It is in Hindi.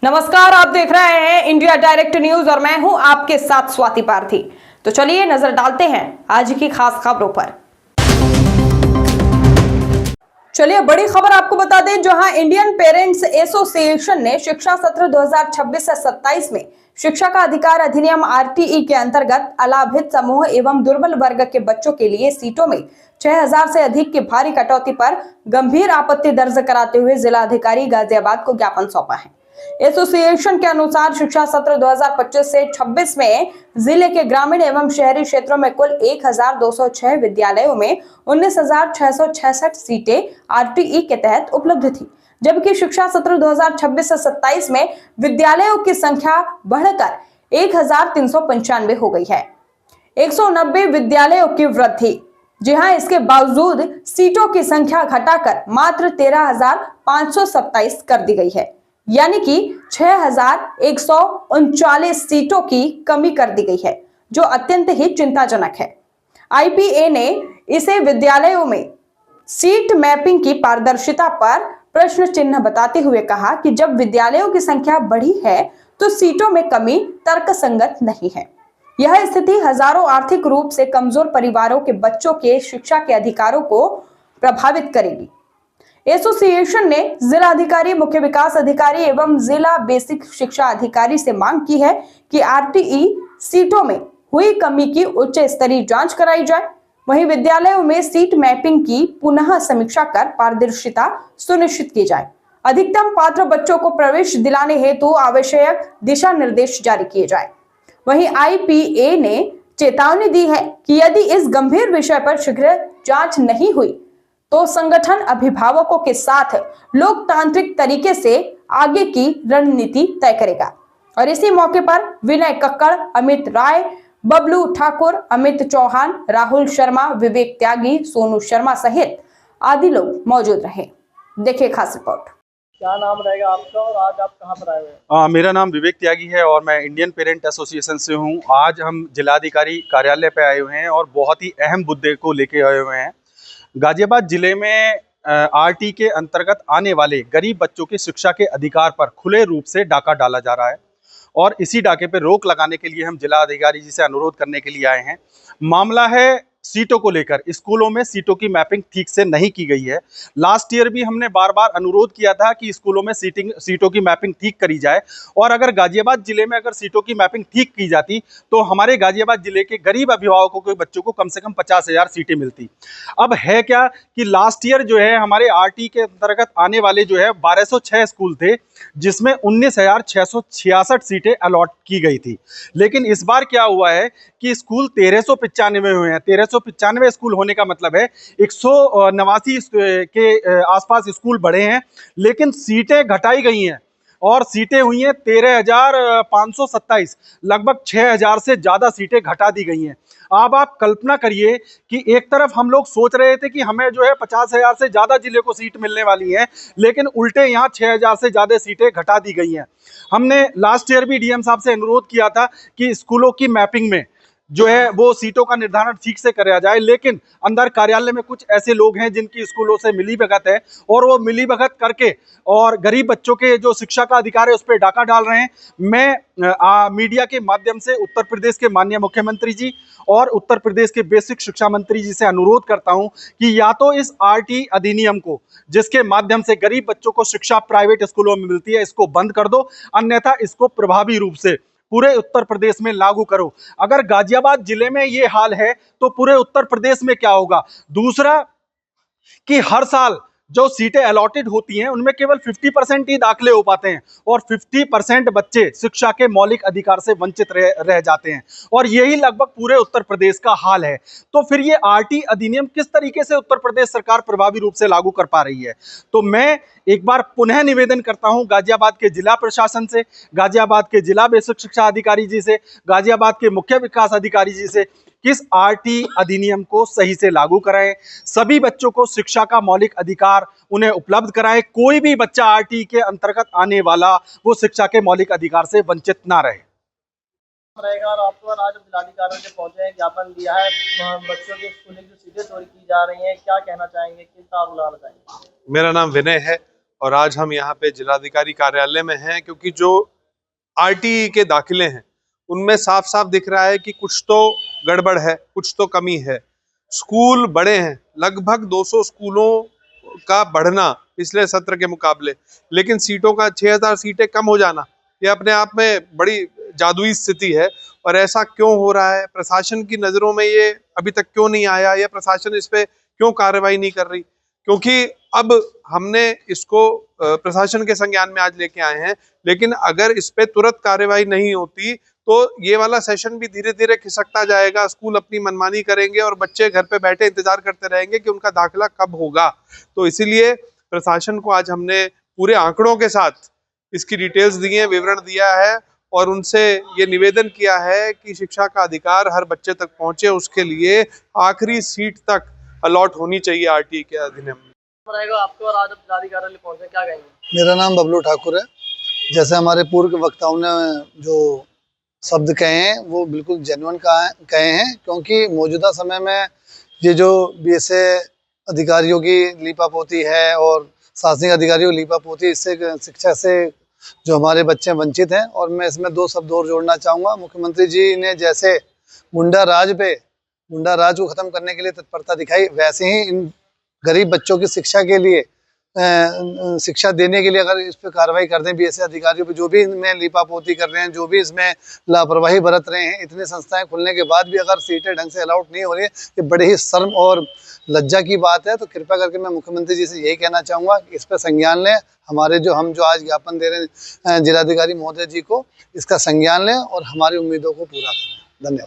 नमस्कार, आप देख रहे हैं इंडिया डायरेक्ट न्यूज और मैं हूं आपके साथ स्वाति पार्थी। तो चलिए नजर डालते हैं आज की खास खबरों पर। चलिए बड़ी खबर आपको बता दें, जहां इंडियन पेरेंट्स एसोसिएशन ने शिक्षा सत्र 2026 से 27 में शिक्षा का अधिकार अधिनियम आरटीई के अंतर्गत अलाभित समूह एवं दुर्बल वर्ग के बच्चों के लिए सीटों में 6000 से अधिक की भारी कटौती पर गंभीर आपत्ति दर्ज कराते हुए जिला अधिकारी गाजियाबाद को ज्ञापन सौंपा है। एसोसिएशन के अनुसार शिक्षा सत्र 2025 से 26 में जिले के ग्रामीण एवं शहरी क्षेत्रों में कुल 1206 विद्यालयों में 19,666 सीटें आरटीई के तहत उपलब्ध थी, जबकि शिक्षा सत्र 2026 से 27 में विद्यालयों की संख्या बढ़कर 1395 हो गई है। 190 विद्यालयों की वृद्धि। जी हां, इसके बावजूद सीटों की संख्या घटाकर मात्र 13,527 कर दी गई है, यानी कि 6,139 सीटों की कमी कर दी गई है, जो अत्यंत ही चिंताजनक है। आईपीए ने इसे विद्यालयों में सीट मैपिंग की पारदर्शिता पर प्रश्न चिन्ह बताते हुए कहा कि जब विद्यालयों की संख्या बढ़ी है तो सीटों में कमी तर्कसंगत नहीं है। यह स्थिति हजारों आर्थिक रूप से कमजोर परिवारों के बच्चों के शिक्षा के अधिकारों को प्रभावित करेगी। एसोसिएशन ने जिला अधिकारी, मुख्य विकास अधिकारी एवं जिला बेसिक शिक्षा अधिकारी से मांग की है कि आरटीई सीटों में हुई कमी की उच्च स्तरीय जांच कराई जाए। वहीं विद्यालयों में सीट मैपिंग की पुनः समीक्षा कर पारदर्शिता सुनिश्चित की जाए। अधिकतम पात्र बच्चों को प्रवेश दिलाने हेतु आवश्यक दिशा निर्देश जारी किए जाए। वहीं आईपीए ने चेतावनी दी है कि यदि इस गंभीर विषय पर शीघ्र जांच नहीं हुई तो संगठन अभिभावकों के साथ लोकतांत्रिक तरीके से आगे की रणनीति तय करेगा। और इसी मौके पर विनय कक्कड़, अमित राय, बबलू ठाकुर, अमित चौहान, राहुल शर्मा, विवेक त्यागी, सोनू शर्मा सहित आदि लोग मौजूद रहे। देखिए खास रिपोर्ट। क्या नाम रहेगा आपका और आज आप कहां पर आए हुए हैं? मेरा नाम विवेक त्यागी है और मैं इंडियन पेरेंट एसोसिएशन से हूं। आज हम जिलाधिकारी कार्यालय पे आए हुए हैं और बहुत ही अहम मुद्दे को लेके आए हुए हैं। गाजियाबाद जिले में आरटी के अंतर्गत आने वाले गरीब बच्चों की शिक्षा के अधिकार पर खुले रूप से डाका डाला जा रहा है और इसी डाके पर रोक लगाने के लिए हम जिला अधिकारी जी से अनुरोध करने के लिए आए हैं। मामला है सीटों को लेकर। स्कूलों में सीटों की मैपिंग ठीक से नहीं की गई है। लास्ट ईयर भी हमने बार बार अनुरोध किया था कि स्कूलों में सीटों की मैपिंग ठीक करी जाए और अगर गाजियाबाद जिले में अगर सीटों की मैपिंग ठीक की जाती तो हमारे गाजियाबाद जिले के गरीब अभिभावकों के बच्चों को कम से कम 50,000 सीटें मिलती। अब है क्या कि लास्ट ईयर जो है हमारे आरटी के अंतर्गत आने वाले जो है 1206 स्कूल थे, जिसमें 19,666 सीटें अलॉट की गई थी। लेकिन इस बार क्या हुआ है कि स्कूल 1395 हुए हैं। 1395 स्कूल होने का मतलब है 189 के आसपास स्कूल बढ़े हैं, लेकिन सीटें घटाई गई हैं और सीटें हुई हैं 13,527। लगभग 6,000 से ज़्यादा सीटें घटा दी गई हैं। अब आप कल्पना करिए कि एक तरफ हम लोग सोच रहे थे कि हमें जो है 50,000 से ज़्यादा जिले को सीट मिलने वाली है, लेकिन उल्टे यहाँ 6,000 से ज़्यादा सीटें घटा दी गई हैं। हमने लास्ट ईयर भी डीएम साहब से अनुरोध किया था कि स्कूलों की मैपिंग में जो है वो सीटों का निर्धारण ठीक से कराया जाए, लेकिन अंदर कार्यालय में कुछ ऐसे लोग हैं जिनकी स्कूलों से मिलीभगत है और वो मिलीभगत करके और गरीब बच्चों के जो शिक्षा का अधिकार है उस पर डाका डाल रहे हैं। मैं मीडिया के माध्यम से उत्तर प्रदेश के माननीय मुख्यमंत्री जी और उत्तर प्रदेश के बेसिक शिक्षा मंत्री जी से अनुरोध करता हूं कि या तो इस आरटी अधिनियम को, जिसके माध्यम से गरीब बच्चों को शिक्षा प्राइवेट स्कूलों में मिलती है, इसको बंद कर दो, अन्यथा इसको प्रभावी रूप से पूरे उत्तर प्रदेश में लागू करो। अगर गाजियाबाद जिले में ये हाल है तो पूरे उत्तर प्रदेश में क्या होगा। दूसरा कि हर साल जो सीटें अलॉटेड होती हैं उनमें केवल 50% ही दाखिले हो पाते हैं और 50% बच्चे शिक्षा के मौलिक अधिकार से वंचित रह जाते हैं और यही लगभग पूरे उत्तर प्रदेश का हाल है। तो फिर ये आरटी अधिनियम किस तरीके से उत्तर प्रदेश सरकार प्रभावी रूप से लागू कर पा रही है। तो मैं एक बार पुनः निवेदन करता हूं गाजियाबाद के जिला प्रशासन से, गाजियाबाद के जिला बेसिक शिक्षा अधिकारी जी से, गाजियाबाद के मुख्य विकास अधिकारी जी से, किस आरटी अधिनियम को सही से लागू कराएं, सभी बच्चों को शिक्षा का मौलिक अधिकार उन्हें उपलब्ध कराएं। कोई भी बच्चा आरटी के अंतर्गत आने वाला वो शिक्षा के मौलिक अधिकार से वंचित ना रहे। रहेगा और आपको आज जिलाधिकारी ने पहुंचे हैं, ज्ञापन दिया है, बच्चों की स्कूलिंग जो सीटें चोरी की जा रही हैं, क्या कहना चाहेंगे, किस आरोप लगाना चाहेंगे? मेरा नाम विनय है और आज हम यहाँ पे जिलाधिकारी कार्यालय में हैं क्योंकि जो आरटीई के दाखिले हैं उनमें साफ साफ दिख रहा है कि कुछ तो गड़बड़ है, कुछ तो कमी है। स्कूल बड़े हैं, लगभग 200 स्कूलों का बढ़ना पिछले सत्र के मुकाबले, लेकिन सीटों का 6000 सीटें कम हो जाना ये अपने आप में बड़ी जादुई स्थिति है। और ऐसा क्यों हो रहा है, प्रशासन की नजरों में ये अभी तक क्यों नहीं आया, या प्रशासन इस पे क्यों कार्रवाई नहीं कर रही? क्योंकि अब हमने इसको प्रशासन के संज्ञान में आज लेके आए हैं, लेकिन अगर इस पे तुरंत कार्रवाई नहीं होती तो ये वाला सेशन भी धीरे धीरे खिसकता जाएगा। स्कूल अपनी मनमानी करेंगे और बच्चे घर पे बैठे इंतजार करते रहेंगे कि उनका दाखिला कब होगा। तो इसीलिए प्रशासन को आज हमने पूरे आंकड़ों के साथ इसकी डिटेल्स दी है, विवरण दिया है और उनसे ये निवेदन किया है कि शिक्षा का अधिकार हर बच्चे तक पहुंचे, उसके लिए आखिरी सीट तक अलॉट होनी चाहिए आरटीई के अधिनियम में। रहेगा आपको और आज आप जिलाधिकारी कार्यालय पहुंचे, क्या कहेंगे? मेरा नाम बबलू ठाकुर है। जैसे हमारे पूर्व वक्ताओं ने जो शब्द कहे हैं वो बिल्कुल जेन्युइन कहे हैं, क्योंकि मौजूदा समय में ये जो बीएसए अधिकारियों की लीपापोती है और शासनिक अधिकारियों की लीपापोती, इससे शिक्षा से जो हमारे बच्चे वंचित हैं। और मैं इसमें 2 शब्द और जोड़ना चाहूँगा। मुख्यमंत्री जी ने जैसे गुंडा राज को ख़त्म करने के लिए तत्परता दिखाई, वैसे ही इन गरीब बच्चों की शिक्षा के लिए शिक्षा देने के लिए अगर इस पर कार्रवाई कर दें बीएसए अधिकारियों पे, जो भी इनमें लीपापोती कर रहे हैं, जो भी इसमें लापरवाही बरत रहे हैं, इतनी संस्थाएं खुलने के बाद भी अगर सीटें ढंग से अलाउट नहीं हो रही है, ये बड़े ही शर्म और लज्जा की बात है। तो कृपया करके मैं मुख्यमंत्री जी से यही कहना चाहूँगा कि इस पर संज्ञान लें। हमारे हम जो आज ज्ञापन दे रहे हैं जिलाधिकारी महोदय जी को, इसका संज्ञान लें और हमारी उम्मीदों को पूरा करें। धन्यवाद।